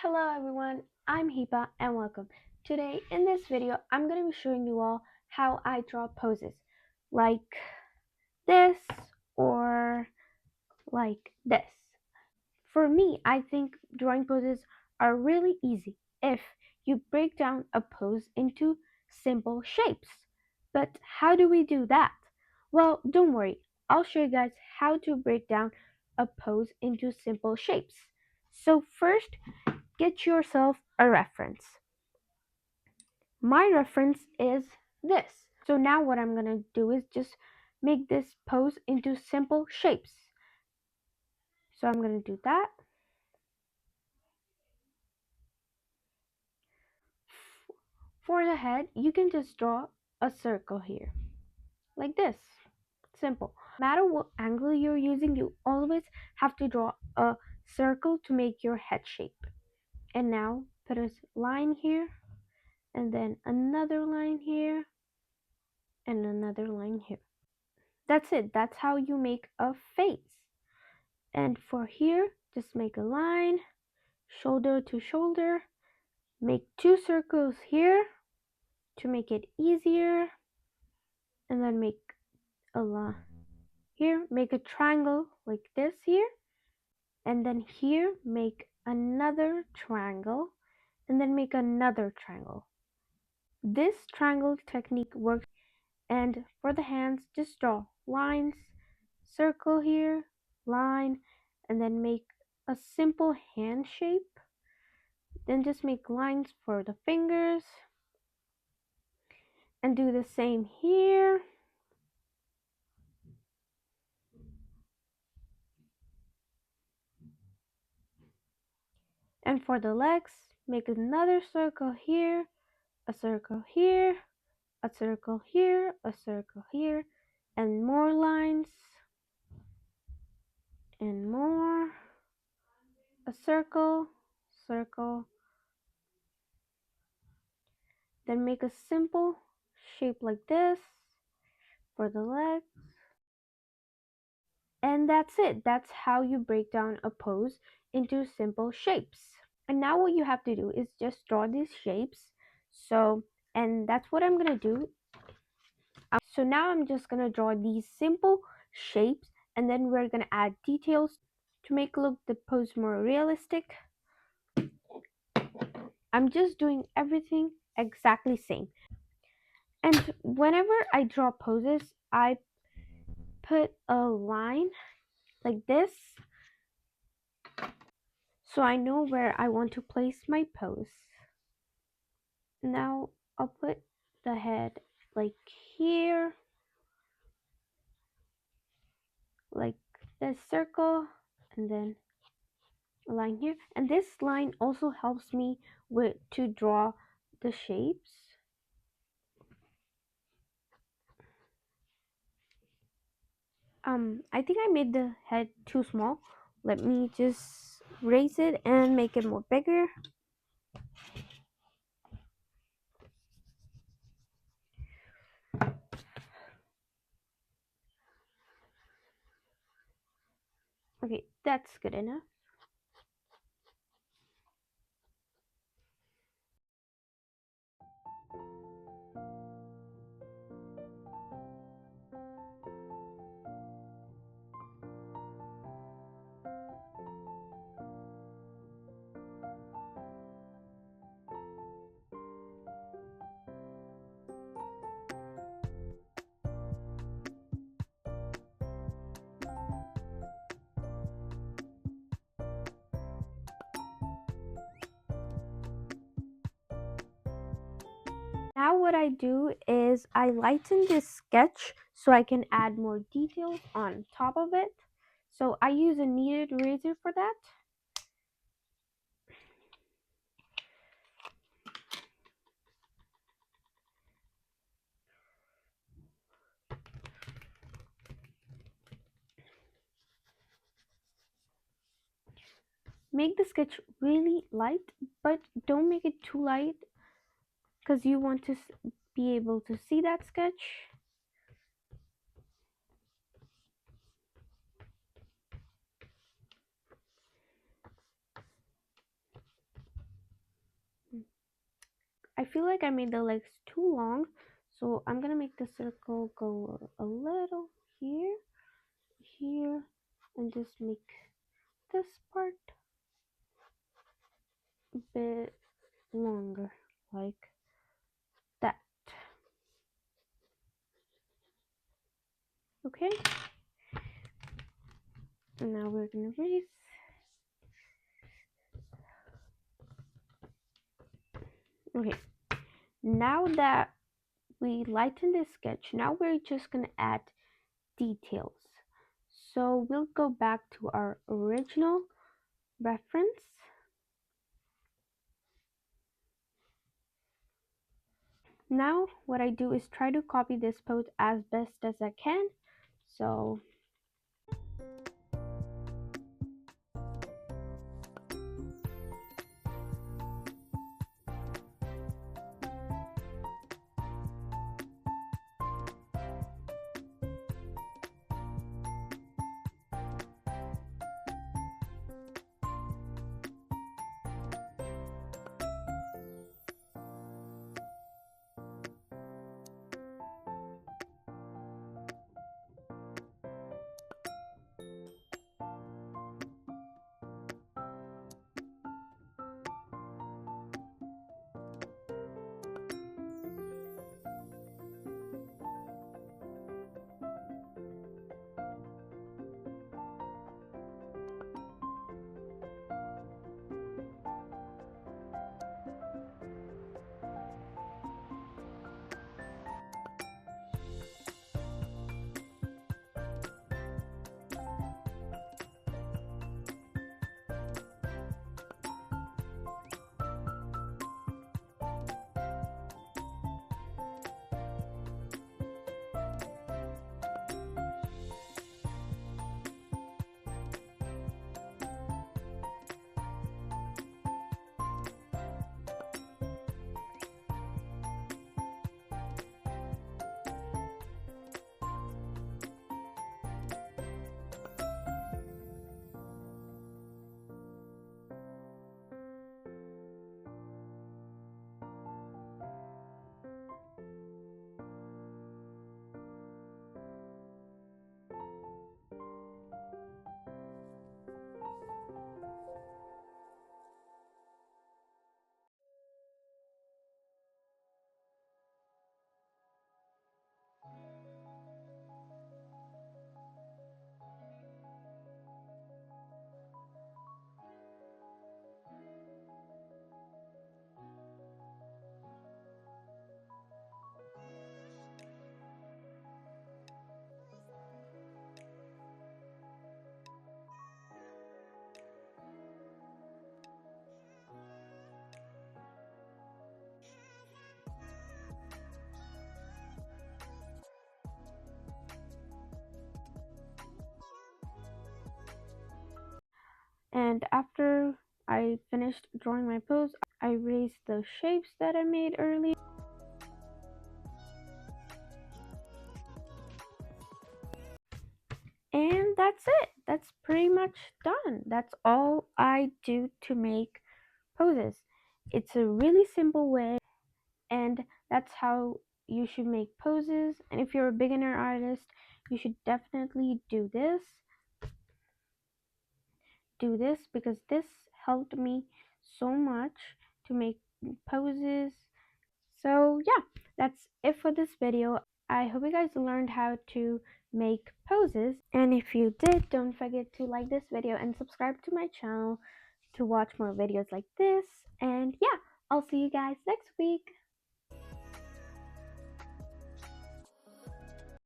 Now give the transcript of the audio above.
Hello everyone, I'm Heeba and welcome. Today in this video I'm going to be showing you all how I draw poses like this or like this. For me, I think drawing poses are really easy if you break down a pose into simple shapes. But how do we do that? Well, don't worry, I'll show you guys how to break down a pose into simple shapes. So first, get yourself a reference. My reference is this. So now what I'm going to do is just make this pose into simple shapes. So I'm going to do that. For the head, you can just draw a circle here, like this. Simple. No matter what angle you're using, you always have to draw a circle to make your head shape. And now put a line here, and then another line here, and another line here. That's it. That's how you make a face. And for here, just make a line, shoulder to shoulder. Make two circles here to make it easier. And then make a line here. Make a triangle like this here. And then here, make another triangle. And then make another triangle. This triangle technique works. And for the hands, just draw lines, circle here, line, and then make a simple hand shape. Then just make lines for the fingers and do the same here. And for the legs, make another circle here, a circle here, a circle here, a circle here, and more lines, and more, a circle, circle. Then make a simple shape like this for the legs. And that's it. That's how you break down a pose into simple shapes. And now what you have to do is just draw these shapes. And that's what I'm gonna do. So now I'm just gonna draw these simple shapes, and then we're gonna add details to make look the pose more realistic. I'm just doing everything exactly same. And whenever I draw poses, I put a line like this, so I know where I want to place my pose. Now I'll put the head like here, like this circle, and then a line here. And this line also helps me to draw the shapes. I think I made the head too small. Let me just raise it and make it more bigger. Okay, that's good enough. Now what I do is I lighten this sketch so I can add more details on top of it. So I use a kneaded eraser for that. Make the sketch really light, but don't make it too light because you want to be able to see that sketch. I feel like I made the legs too long, so I'm gonna make the circle go a little here, here, and just make this part a bit longer, like that. Okay, and now we're gonna erase. Okay, now that we lighten the sketch, now we're just gonna add details. So we'll go back to our original reference. Now what I do is try to copy this pose as best as I can. So and after I finished drawing my pose, I erased the shapes that I made earlier. And that's it. That's pretty much done. That's all I do to make poses. It's a really simple way, and that's how you should make poses. And if you're a beginner artist, you should definitely do this. Because this helped me so much to make poses. So yeah, that's it for this video. I hope you guys learned how to make poses, and if you did, don't forget to like this video and subscribe to my channel to watch more videos like this. And yeah, I'll see you guys next week.